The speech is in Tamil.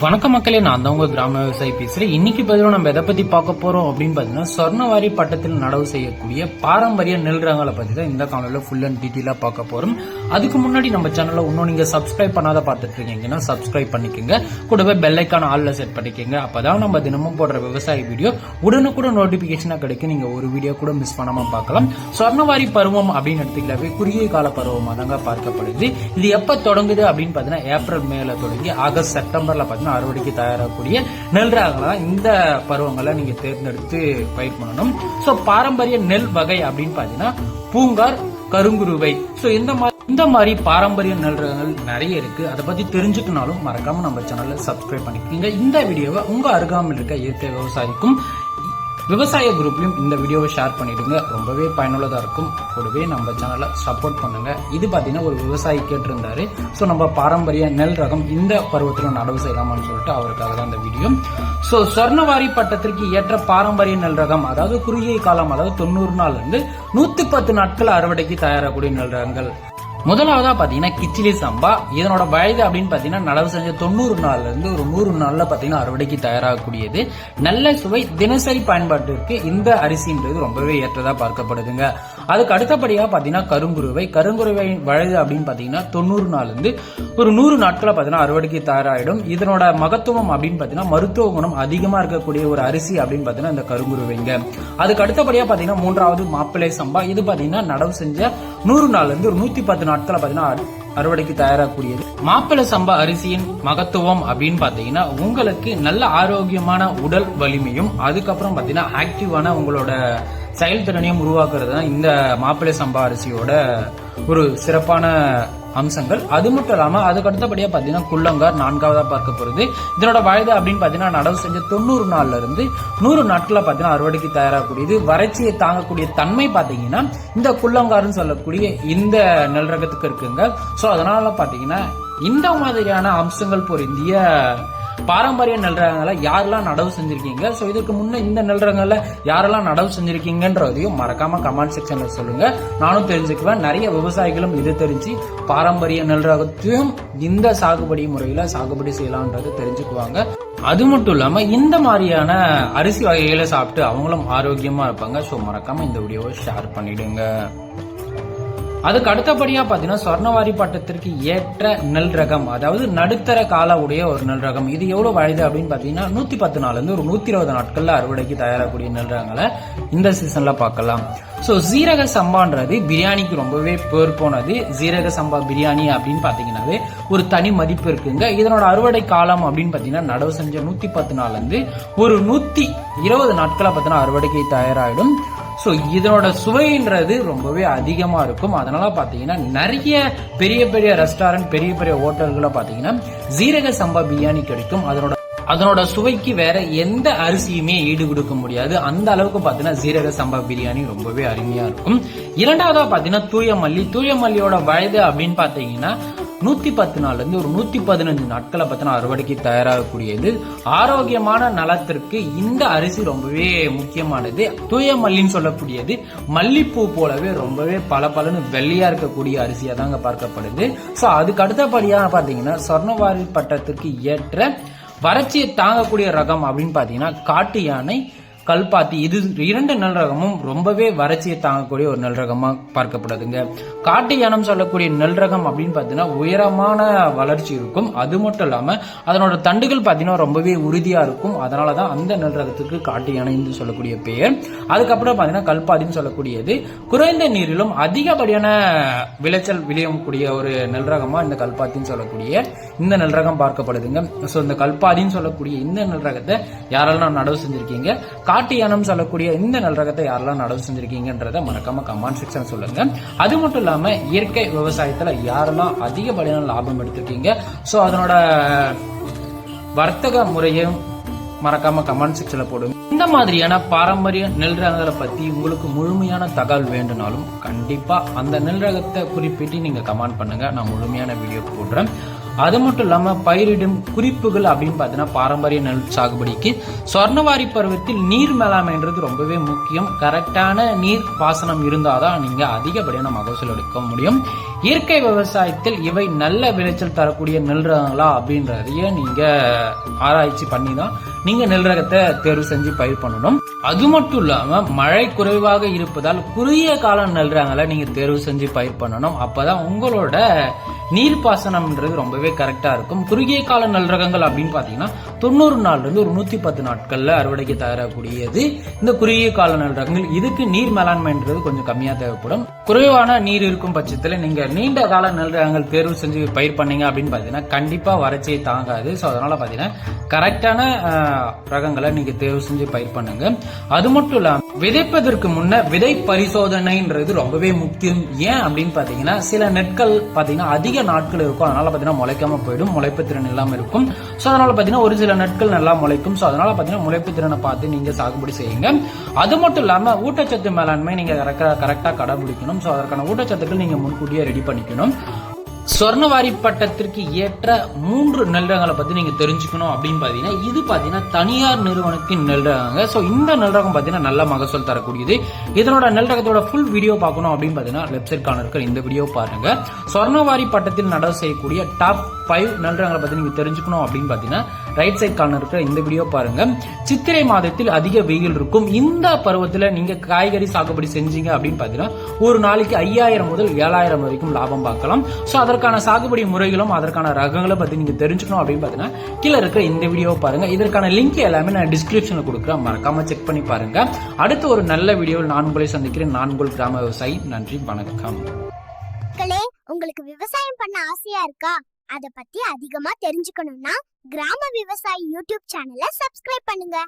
வணக்க மக்களே, நான் தான் உங்க கிராம விவசாயி பேசுறேன். இன்னைக்கு பதிலும் நம்ம எதை பத்தி பார்க்க போறோம் அப்படின்னு பாத்தீங்கன்னா, சொர்ணவாரி பட்டத்தில் நடவு செய்யக்கூடிய பாரம்பரிய நெல் ரகங்களை பத்தி தான் இந்த காணொலியில ஃபுல் அண்ட் டீட்டெயிலா பார்க்க போறோம். அதுக்கு முன்னாடி நம்ம சேனல்ல இன்னும் நீங்க சப்ஸ்கிரைப் பண்ணாத பார்த்துட்டு இருக்கீங்கன்னா சப்ஸ்கிரைப் பண்ணிக்கோங்க. கூடவே பெல் ஐக்கான ஆல்ல செட் பண்ணிக்கோங்க. அப்பதான் நம்ம தினமும் போடுற விவசாய வீடியோ உடனுக்குடன் நோட்டிபிகேஷனா கிடைக்கும். நீங்க ஒரு வீடியோ கூட மிஸ் பண்ணாம பார்க்கலாம். சொர்ணவாரி பருவம் அப்படின்னு எடுத்துக்கலாவே குறுகிய கால பருவமா தாங்க பார்க்கப்படுது. இது எப்ப தொடங்குது அப்படின்னு பாத்தீங்கன்னா, ஏப்ரல் மேல தொடங்கி ஆகஸ்ட் செப்டம்பர்ல அறுவடைக்கு தயாராகக்கூடிய நெல் ரகங்களை இந்த பருவங்களை நீங்க தேர்ந்தெடுத்து பயிர் பண்ணணும். சோ பாரம்பரிய நெல் வகை அப்படின்னு பாத்தீங்கன்னா பூங்கார், கருங்குருவை. சோ இந்த மாதிரி பாரம்பரிய நெல் ரகங்கள் நிறைய இருக்கு. அதை பத்தி தெரிஞ்சுக்கனாலும் மறக்காம நம்ம சேனல்ல சப்ஸ்கிரைப் பண்ணிக்கோங்க. இந்த வீடியோவை உங்க அருகாமையில் இருக்க இயற்கை விவசாயிக்கும் விவசாய குரூப்லயும் இந்த வீடியோவை ஷேர் பண்ணிடுங்க. ரொம்பவே பயனுள்ளதா இருக்கும். கூடவே நம்ம சேனலை சப்போர்ட் பண்ணுங்க. இது பாத்தீங்கன்னா ஒரு விவசாயி கேட்டிருந்தாரு, சோ நம்ம பாரம்பரிய நெல் ரகம் இந்த பருவத்தில் நடவு செய்யலாமான்னு சொல்லிட்டு அவருக்காக தான் இந்த வீடியோ. சோ சொர்ணவாரி பட்டத்திற்கு ஏற்ற பாரம்பரிய நெல் ரகம், அதாவது குறுகிய காலம், அதாவது 90 நாள்ல இருந்து 110 நாட்கள் அறுவடைக்கு தயாராகக்கூடிய நெல் ரகங்கள். முதலாவதா பாத்தீங்கன்னா கிச்சிலி சம்பா. இதனோட வயது அப்படின்னு பாத்தீங்கன்னா நடவு செஞ்ச 90 நாள்ல இருந்து ஒரு 100 நாள்ல பாத்தீங்கன்னா அறுவடைக்கு தயாராகக்கூடியது. நல்ல சுவை, தினசரி பயன்பாட்டிற்கு இந்த அரிசின்றது ரொம்பவே ஏற்றதா பார்க்கப்படுதுங்க. அதுக்கு அடுத்தபடியா பாத்தீங்கன்னா கருங்குருவை வயது அப்படின்னு பாத்தீங்கன்னா 90 நாள்ல இருந்து ஒரு 100 நாட்களை பாத்தீங்கன்னா அறுவடைக்கு தயாராயிடும். இதனோட மகத்துவம் அப்படின்னு பாத்தீங்கன்னா மருத்துவ குணம் அதிகமா இருக்கக்கூடிய ஒரு அரிசி அப்படின்னு பாத்தீங்கன்னா இந்த கருங்குருவைங்க. அதுக்கு அடுத்தபடியா பாத்தீங்கன்னா மூன்றாவது மாப்பிள்ளை சம்பா. இது பாத்தீங்கன்னா நடவு செஞ்ச 100 நாள்ல இருந்து ஒரு 110 நாட்களை பாத்தீங்கன்னா அறுவடைக்கு தயாராகக்கூடியது. மாப்பிள்ளை சம்பா அரிசியின் மகத்துவம் அப்படின்னு பாத்தீங்கன்னா உங்களுக்கு நல்ல ஆரோக்கியமான உடல் வலிமையும், அதுக்கப்புறம் பாத்தீங்கன்னா ஆக்டிவான உங்களோட செயல்திறனையும் உருவாக்குறது தான் இந்த மாப்பிள்ளை சம்பா அரிசியோட ஒரு சிறப்பான அம்சங்கள். அது மட்டும் இல்லாம அதுக்கு அடுத்தபடியா பாத்தீங்கன்னா குள்ளங்கார் நான்காவதா பார்க்க போறது. இதனோட வயது அப்படின்னு பாத்தீங்கன்னா நடவு செஞ்ச 90 நாள்ல இருந்து 100 நாட்களை பாத்தீங்கன்னா அறுவடைக்கு தயாராகக்கூடியது. வறட்சியை தாங்கக்கூடிய தன்மை பாத்தீங்கன்னா இந்த குள்ளங்கார்னு சொல்லக்கூடிய இந்த நெல் ரகத்துக்கு இருக்குங்க. சோ அதனால பாத்தீங்கன்னா இந்த மாதிரியான அம்சங்கள் பொருந்திய பாரம்பரிய நெல் ரகங்களை யாரெல்லாம் நடவு செஞ்சிருக்கீங்க, சோ இதுக்கு முன்ன இந்த நெல் ரகங்களை யாரெல்லாம் நடவு செஞ்சிருக்கீங்கன்றதையும் மறக்காம கமெண்ட் செக்ஷன்ல சொல்லுங்க. நானும் தெரிஞ்சுக்குவேன். நிறைய விவசாயிகளும் இது தெரிஞ்சு பாரம்பரிய நெல் ரகத்தையும் இந்த சாகுபடி முறையில சாகுபடி செய்யலாம்ன்றது தெரிஞ்சுக்குவாங்க. அது மட்டும் இல்லாம இந்த மாதிரியான அரிசி வகைகளை சாப்பிட்டு அவங்களும் ஆரோக்கியமா இருப்பாங்க. சோ மறக்காம இந்த வீடியோவை ஷேர் பண்ணிடுங்க. அதுக்கு அடுத்தபடியா பாத்தீங்கன்னா சொர்ணவாரி பட்டத்திற்கு ஏற்ற நெல் ரகம், அதாவது நடுத்தர கால உடைய ஒரு நெல் ரகம். இது எவ்வளவு வயது அப்படின்னு பாத்தீங்கன்னா 110 நாள்ல இருந்து ஒரு 120 நாட்கள்ல அறுவடைக்கு தயாராகக்கூடிய நெல் ரகங்களை இந்த சீசன்ல பார்க்கலாம். சோ சீரக சம்பான்றது பிரியாணிக்கு ரொம்பவே பேர் போனது. சீரக சம்பா பிரியாணி அப்படின்னு பாத்தீங்கன்னாவே ஒரு தனி மதிப்பு இருக்குங்க. இதனோட அறுவடை காலம் அப்படின்னு பாத்தீங்கன்னா நடவு செஞ்ச 110 நாள்ல இருந்து ஒரு 120 நாட்களை பாத்தீங்கன்னா அறுவடைக்கு தயாராகிடும். சோ இதனோட சுவைன்றது ரொம்பவே அதிகமா இருக்கும். அதனால பாத்தீங்கன்னா நிறைய பெரிய பெரிய ரெஸ்டாரண்ட், பெரிய பெரிய ஹோட்டல்களை பாத்தீங்கன்னா சீரக சம்பா பிரியாணி கிடைக்கும். அதனோட சுவைக்கு வேற எந்த அரிசியுமே ஈடு கொடுக்க முடியாது. அந்த அளவுக்கு பாத்தீங்கன்னா சீரக சம்பா பிரியாணி ரொம்பவே அருமையா இருக்கும். இரண்டாவதா பாத்தீங்கன்னா தூயமல்லியோட வயது அப்படின்னு பாத்தீங்கன்னா 110 நாள்ல இருந்து ஒரு 115 நாட்களை பத்தின அறுவடைக்கு தயாராகக்கூடியது. ஆரோக்கியமான நலத்திற்கு இந்த அரிசி ரொம்பவே முக்கியமானது. தூய மல்லின்னு சொல்லக்கூடியது மல்லிப்பூ போலவே ரொம்பவே பளபளன்னு வெள்ளையா இருக்கக்கூடிய அரிசியா தாங்க பார்க்கப்படுது. சோ அதுக்கு அடுத்தபடியா பாத்தீங்கன்னா சொர்ணவாரி பட்டத்திற்கு ஏற்ற வறட்சியை தாங்கக்கூடிய ரகம் அப்படின்னு பாத்தீங்கன்னா காட்டு யானை, கல்பாத்தி. இது இரண்டு நெல் ரகமும் ரொம்பவே வறட்சியை தாங்கக்கூடிய ஒரு நெல் ரகமா பார்க்கப்படுதுங்க. காட்டு யானம் சொல்லக்கூடிய நெல் ரகம் அப்படின்னு பாத்தீங்கன்னா உயரமான வளர்ச்சி இருக்கும். அது மட்டும் இல்லாம அதனோட தண்டுகள் பாத்தீங்கன்னா ரொம்பவே உறுதியா இருக்கும். அதனாலதான் அந்த நெல் ரகத்துக்கு காட்டு யானைன்னு சொல்லக்கூடிய பெயர். அதுக்கப்புறம் பாத்தீங்கன்னா கல்பாத்தின்னு சொல்லக்கூடியது குறைந்த நீரிலும் அதிகப்படியான விளைச்சல் விளையக்கூடிய ஒரு நெல் ரகமா இந்த கல்பாத்தின்னு சொல்லக்கூடிய இந்த நெல் ரகம் பார்க்கப்படுதுங்க. சோ இந்த கல்பாத்தின்னு சொல்லக்கூடிய இந்த நெல் ரகத்தை யாரெல்லாம் நடவு செஞ்சிருக்கீங்க, காட்டு யானம் சொல்லக்கூடிய இந்த நெல் ரகத்தை யாரெல்லாம் நடவு செஞ்சிருக்கீங்கன்றத மறக்காம கமெண்ட் செக்ஷன் சொல்லுங்க. அது மட்டும் இல்லாம இயற்கை விவசாயத்துல யாரெல்லாம் அதிகப்படியான லாபம் எடுத்திருக்கீங்க, சோ அதனோட வர்த்தக முறையும் மறக்காம கமெண்ட் செக்ஷன்ல போடுங்க. இந்த மாதிரியான பாரம்பரிய நெல் ரகங்களை பத்தி உங்களுக்கு முழுமையான தகவல் வேண்டுனாலும் கண்டிப்பா அந்த நெல் ரகத்தை குறிப்பிட்டு நீங்க கமெண்ட் பண்ணுங்க. நான் முழுமையான வீடியோ போடுறேன். அது மட்டும் இல்லாம பயிரிடும் குறிப்புகள் அப்படின்னு பாத்தீங்கன்னா பாரம்பரிய நெல் சாகுபடிக்கு சொர்ணவாரி பருவத்தில் நீர் மேலாண்மைன்றது ரொம்பவே முக்கியம். கரெக்டான நீர் பாசனம் இருந்தாதான் நீங்க அதிகப்படியான மகசூல் எடுக்க முடியும். இயற்கை விவசாயத்தில் இவை நல்ல விளைச்சல் தரக்கூடிய நெல் ரகங்களா அப்படின்றதைய நீங்க ஆராய்ச்சி பண்ணி தான் நீங்க நெல் ரகத்தை தேர்வு செஞ்சு பயிர் பண்ணணும். அது மட்டும் இல்லாம மழை குறைவாக இருப்பதால் குறுகிய கால நெல் ரகங்களை நீங்க தேர்வு செஞ்சு பயிர் பண்ணணும். அப்பதான் உங்களோட நீர்ப்பாசனம்ன்றது ரொம்பவே கரெக்டா இருக்கும். குறுகிய கால நெல் ரகங்கள் அப்படின்னு பாத்தீங்கன்னா 90 நாள்ல இருந்து ஒரு 110 நாட்கள்ல அறுவடைக்கு தயாராகக்கூடியது இந்த குறுகிய கால நெல் ரகங்கள். இதுக்கு நீர் மேலாண்மைன்றது கொஞ்சம் கம்மியா தேவைப்படும். குறைவான நீர் இருக்கும் பட்சத்துல நீங்க நீண்ட கால நெல் ரகங்கள் தேர்வு செஞ்சு பயிர் பண்ணீங்க அப்படின்னு பாத்தீங்கன்னா கண்டிப்பா வறட்சியை தாங்காது. சோ அதனால பாத்தீங்கன்னா கரெக்டான ரகங்களை நீங்க தேர்வு செஞ்சு பயிர் பண்ணுங்க. அது மட்டும் இல்லாம விதைப்பதற்கு முன்ன விதை பரிசோதனைன்றது ரொம்பவே முக்கியம். ஏன் அப்படின்னு பாத்தீங்கன்னா சில நெற்கள் பாத்தீங்கன்னா அதிக நாட்கள் இருக்கும், அதனால பாத்தீங்கன்னா முளைக்காம போயிடும், முளைப்பு திறன் இல்லாம இருக்கும். சோ அதனால பாத்தீங்கன்னா ஒரு சில நெற்கள் நல்லா முளைக்கும். சோ அதனால பாத்தீங்கன்னா முளைப்பு திறனை பார்த்து நீங்க சாகுபடி செய்யுங்க. அது மட்டும் இல்லாம ஊட்டச்சத்து மேலாண்மை நீங்க கரெக்டா கடைபிடிக்கணும். சோ அதற்கான ஊட்டச்சத்துக்கள் நீங்க முன்கூட்டியே ரெடி பண்ணிக்கணும். சொர்ணவாரி பட்டத்திற்கு ஏற்ற 3 நெல் ரகங்களை பத்தி நீங்க தெரிஞ்சுக்கணும் அப்படின்னு பாத்தீங்கன்னா இது பாத்தீங்கன்னா தனியார் நிறுவனத்தின் நெல் ரகங்க. சோ இந்த நெல் ரகம் பாத்தீங்கன்னா நல்ல மகசூல் தரக்கூடியது. இதனோட நெல் ரகத்தோட ஃபுல் வீடியோ பார்க்கணும் அப்படின்னு பாத்தீங்கன்னா வெப்சைட் கார்னர் இருக்கிற இந்த வீடியோ பாருங்க. சொர்ணவாரி பட்டத்தில் நடவு செய்யக்கூடிய டாப் 5 நெல் ரகங்களை பத்தி நீங்க தெரிஞ்சுக்கணும் அப்படின்னு பாத்தீங்கன்னா ரைட் சைட் கார்னர் இருக்கிற இந்த வீடியோ பாருங்க. சித்திரை மாதத்தில் அதிக வெயில் இருக்கும். இந்த பருவத்துல நீங்க காய்கறி சாகுபடி செஞ்சீங்க அப்படின்னு பாத்தீங்கன்னா ஒரு நாளைக்கு 5000 முதல் 7000 வரைக்கும் லாபம் பார்க்கலாம். சோ அதற்கான சாகுபடி முறைகளும் அதற்கான ரகங்களை பத்தி நீங்க தெரிஞ்சுக்கணும் அப்படின்னு பாத்தீங்கன்னா கீழே இருக்க இந்த வீடியோ பாருங்க. இதற்கான லிங்க் எல்லாமே நான் டிஸ்கிரிப்ஷன்ல கொடுக்குறேன், மறக்காம செக் பண்ணி பாருங்க. அடுத்த ஒரு நல்ல வீடியோவில் நான் உங்களை சந்திக்கிறேன். நான் உங்கள் கிராம விவசாயி. நன்றி, வணக்கம். உங்களுக்கு விவசாயம் பண்ண ஆசையா இருக்கா? அத பத்தி அதிகமா தெரிஞ்சுக்கணும்னா கிராம விவசாயி யூடியூப் சேனலை சப்ஸ்கிரைப் பண்ணுங்க.